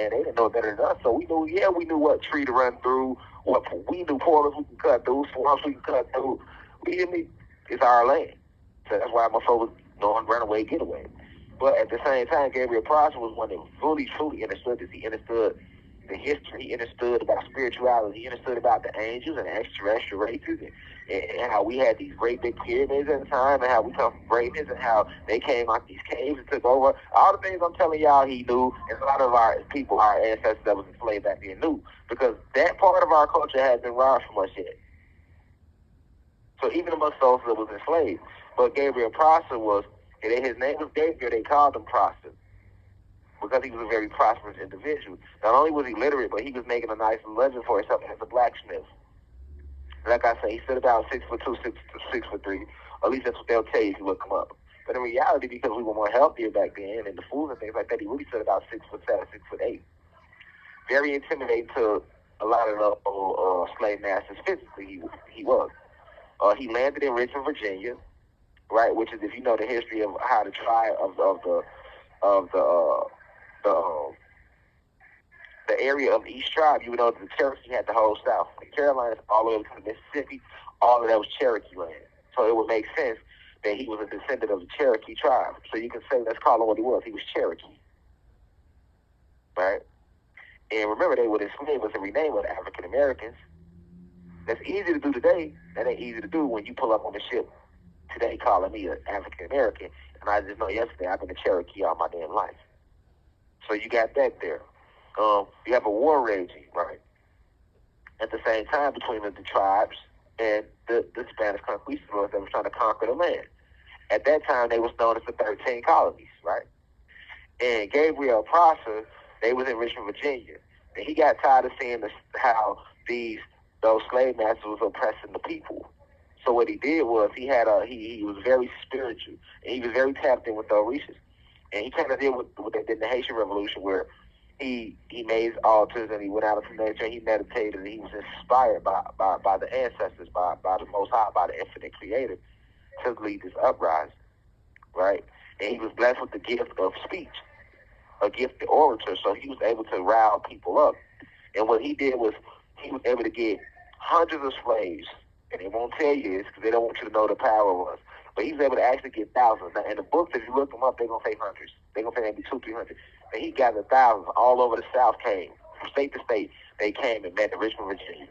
land. They didn't know better than us. So we knew what tree to run through, we knew portals we can cut through, swamps we can cut through. It's our land. So that's why my folks was run away, get away. But at the same time, Gabriel Prosser was one that really, truly understood this. He understood the history. He understood about spirituality. He understood about the angels and the extraterrestrial races and how we had these great big pyramids at the time and how we come from greatness and how they came out these caves and took over. All the things I'm telling y'all he knew, and a lot of our people, our ancestors that was enslaved back then knew, because that part of our culture has been robbed from us yet. So even amongst those that was enslaved. But Gabriel Prosser was, and his name was Gabriel, they called him Prosser, because he was a very prosperous individual. Not only was he literate, but he was making a nice legend for himself as a blacksmith. Like I say, he stood about 6'2", 6'3", or at least that's what they'll tell you if you look him up. But in reality, because we were more healthier back then, and the foods and things like that, he really stood about 6'7", 6'8". Very intimidating to a lot of the slave masters physically. He was. He landed in Richmond, Virginia, right? Which is, if you know the history of how the tribe the area of the East Tribe, you would know that the Cherokee had the whole South. The Carolinas all the way to the Mississippi, all of that was Cherokee land. So it would make sense that he was a descendant of the Cherokee tribe. So you can say, let's call him what he was. He was Cherokee, right? And remember, they would enslave us and rename us African Americans. That's easy to do today. That ain't easy to do when you pull up on the ship today calling me an African American. And I just know yesterday I've been a Cherokee all my damn life. So you got that there. You have a war raging, right? At the same time between the tribes and the Spanish conquistadors that were trying to conquer the land. At that time, they was known as the 13 colonies, right? And Gabriel Prosser, they was in Richmond, Virginia. And he got tired of seeing how those slave masters was oppressing the people. So what he did was he was very spiritual. And he was very tapped in with the Orishas. And he kind of did what they did in the Haitian Revolution, where he made altars and he went out into nature and he meditated and he was inspired by the ancestors, by the Most High, by the infinite creator to lead this uprising, right? And he was blessed with the gift of speech, a gifted orator, so he was able to rile people up. And what he did was he was able to get hundreds of slaves, and they won't tell you this because they don't want you to know the power was. But he was able to actually get thousands. Now, in the books, if you look them up, they're going to say hundreds. They're going to say maybe 200, 300. But he gathered thousands all over the South came. From state to state, they came and met in Richmond, Virginia.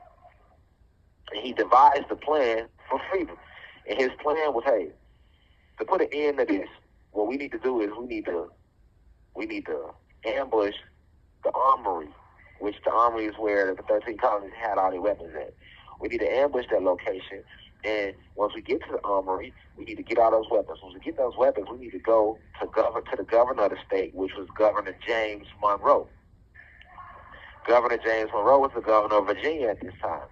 And he devised a plan for freedom. And his plan was, hey, to put an end to this, what we need to do is we need to ambush the armory, which the armory is where the 13 colonies had all their weapons at. We need to ambush that location. And once we get to the armory, we need to get all those weapons. Once we get those weapons, we need to go to the governor of the state, which was Governor James Monroe. Governor James Monroe was the governor of Virginia at this time.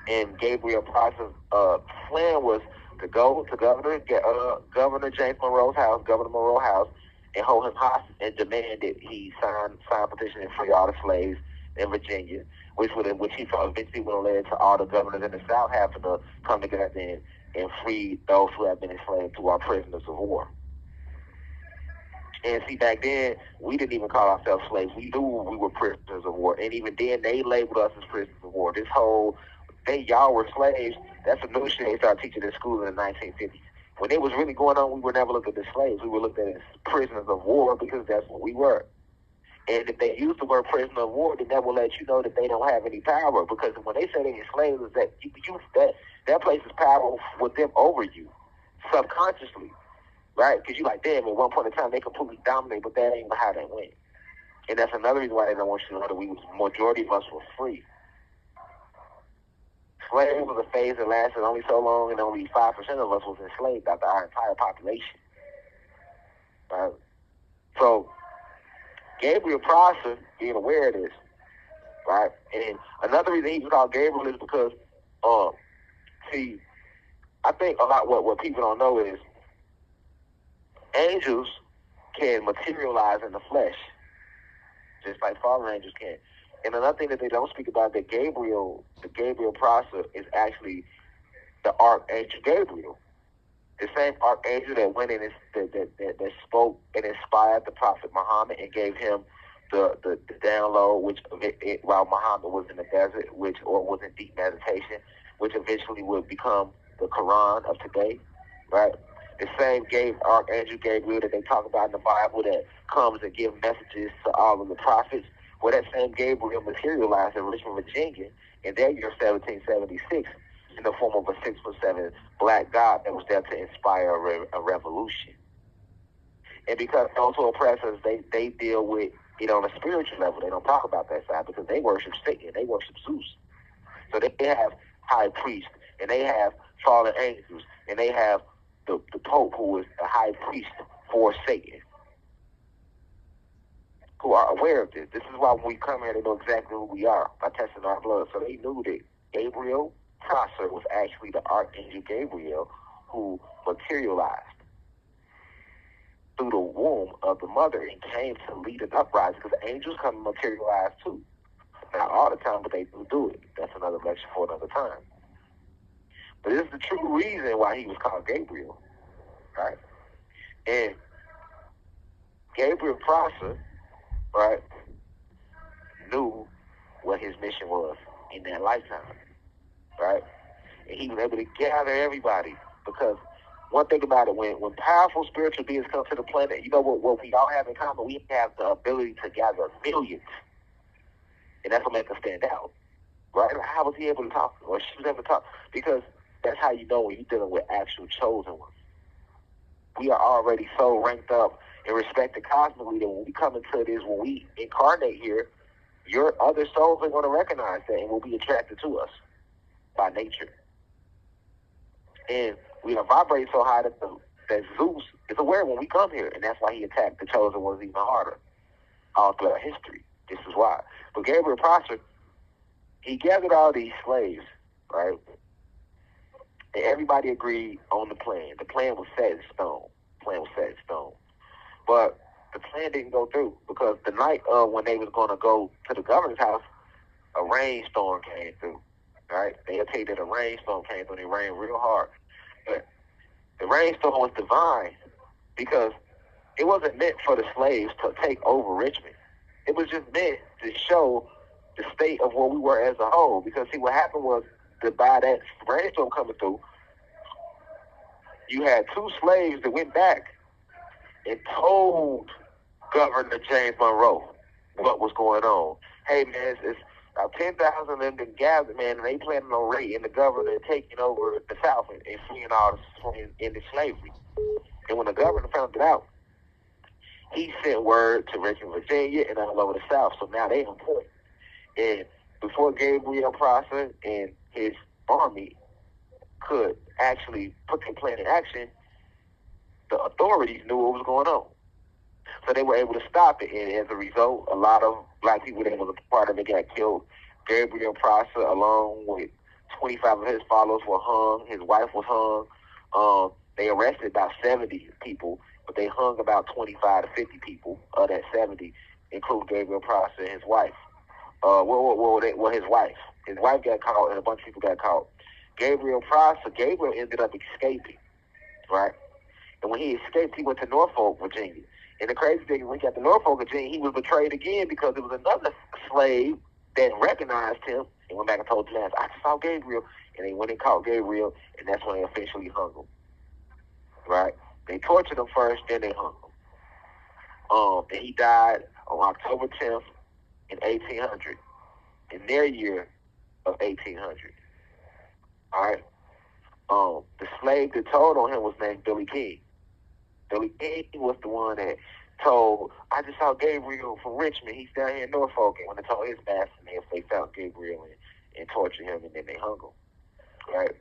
And Gabriel Prosser's plan was to go to Governor James Monroe's house, Governor Monroe's house, and hold him hostage and demand that he sign a petition and free all the slaves in Virginia, which he thought eventually would have led to all the governors in the South having to come together and free those who have been enslaved to our prisoners of war. And see, back then, we didn't even call ourselves slaves. We knew we were prisoners of war. And even then, they labeled us as prisoners of war. This whole y'all were slaves, that's a new shit they started teaching in school in the 1950s. When it was really going on, we were never looked at as slaves. We were looked at as prisoners of war because that's what we were. And if they use the word prisoner of war, then that will let you know that they don't have any power. Because when they say they're slaves, is that that places power with them over you, subconsciously, right? Because you're like, damn, at one point in time, they completely dominate, but that ain't how they went. And that's another reason why they don't want you to know that majority of us were free. Slavery was a phase that lasted only so long, and only 5% of us was enslaved out of our entire population. Right? So, Gabriel Prosser, being aware of this, right? And another reason he was called Gabriel is because, see, I think a lot what people don't know is angels can materialize in the flesh, just like fallen angels can. And another thing that they don't speak about, that Gabriel Prosser is actually the Archangel Gabriel. The same archangel that went in that spoke and inspired the Prophet Muhammad and gave him the download, which while Muhammad was in the desert, or was in deep meditation, which eventually would become the Quran of today, right? The same Archangel Gabriel that they talk about in the Bible that comes and gives messages to all of the prophets. Well, that same Gabriel materialized in Richmond, Virginia in their year 1776 in the form of a 6'7" black god that was there to inspire a revolution. And because those who oppress us, they deal with it on a spiritual level. They don't talk about that side because they worship Satan. They worship Zeus. So they have high priests, and they have fallen angels, and they have the Pope, who is the high priest for Satan, who are aware of this. This is why when we come here, they know exactly who we are by testing our blood. So they knew that Gabriel Prosser was actually the Archangel Gabriel who materialized through the womb of the mother and came to lead an uprising, because angels come and materialize too. Not all the time, but they do it. That's another lecture for another time. But this is the true reason why he was called Gabriel, right? And Gabriel Prosser, right, knew what his mission was in that lifetime, right? And he was able to gather everybody, because one thing about it, when powerful spiritual beings come to the planet, you know what we all have in common? We have the ability to gather millions. And that's what makes us stand out, right? How was he able to talk? Or she was able to talk? Because that's how you know when you're dealing with actual chosen ones. We are already so ranked up and respected cosmically that when we come into this, when we incarnate here, your other souls are going to recognize that and will be attracted to us by nature. And we are vibrating so high that Zeus is aware when we come here, and that's why he attacked the chosen ones even harder all throughout history. This is why. But Gabriel Prosser, he gathered all these slaves, right? And everybody agreed on the plan. The plan was set in stone. But the plan didn't go through, because the night of when they was going to go to the governor's house, a rainstorm came through, right? They'll tell you that a rainstorm came through, and it rained real hard. But the rainstorm was divine, because it wasn't meant for the slaves to take over Richmond. It was just meant to show the state of where we were as a whole. Because, see, what happened was that by that rainstorm coming through, you had two slaves that went back and told Governor James Monroe what was going on. Hey, man, it's about 10,000 of them that gathered, man, and they planning on raiding the governor and taking over the South and freeing all the slaves into slavery. And when the governor found it out, he sent word to Richmond, Virginia, and all over the South. So now they on point. And before Gabriel Prosser and his army could actually put their plan in action, the authorities knew what was going on. So they were able to stop it. And as a result, a lot of black people that was a part of it got killed. Gabriel Prosser, along with 25 of his followers, were hung. His wife was hung. They arrested about 70 people, but they hung about 25 to 50 people of that 70, including Gabriel Prosser and his wife. His wife. His wife got caught, and a bunch of people got caught. Gabriel ended up escaping, right? And when he escaped, he went to Norfolk, Virginia. And the crazy thing, when he got to Norfolk, Virginia, he was betrayed again, because there was another slave that recognized him and went back and told the man, I just saw Gabriel. And they went and caught Gabriel, and that's when they officially hung him, right? They tortured him first, then they hung him. And he died on October 10th in 1800, in their year of 1800. All right? The slave that told on him was named Billy King. Billy King was the one that told, I just saw Gabriel from Richmond. He's down here in Norfolk. And when they told his master, they found Gabriel and tortured him, and then they hung him. Right?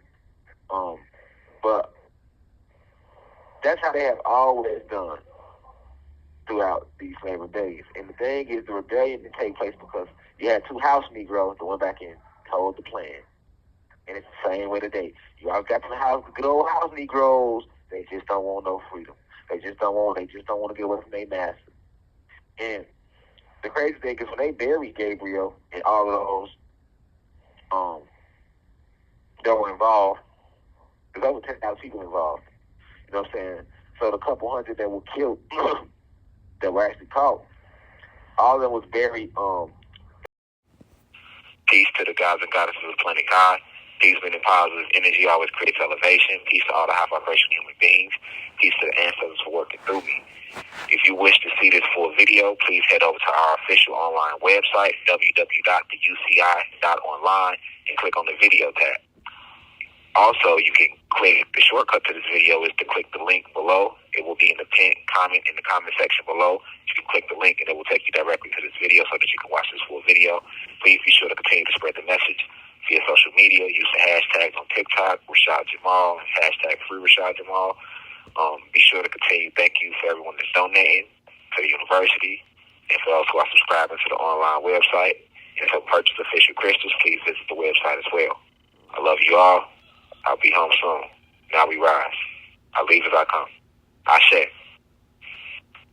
But that's how they have always done throughout these slave rebellions. And the thing is, the rebellion didn't take place because you had two house Negroes that went back and told the plan. And it's the same way today. You always got the good old house Negroes. They just don't want no freedom. They just don't want to get away from their master. And the crazy thing is, when they buried Gabriel and all of those that were involved, there's over 10,000 people involved. You know what I'm saying? So the couple hundred that were killed, that were actually caught, All of them was very peace to the gods and goddesses of the planet God. Peace, meaning positive energy, always creates elevation. Peace to all the high vibration human beings. Peace to the ancestors for working through me. If you wish to see this full video, please head over to our official online website, www.theuci.online, and click on the video tab. Also, you can click, the shortcut to this video is to click the link below. It will be in the pinned comment in the comment section below. You can click the link and it will take you directly to this video so that you can watch this full video. Please be sure to continue to spread the message via social media. Use the hashtags on TikTok, Rashad Jamal, and hashtag free Rashad Jamal. Be sure to continue. Thank you for everyone that's donating to the university and for those who are subscribing to the online website. And to purchase official crystals, please visit the website as well. I love you all. I'll be home soon. Now we rise. I leave as I come. Ashe.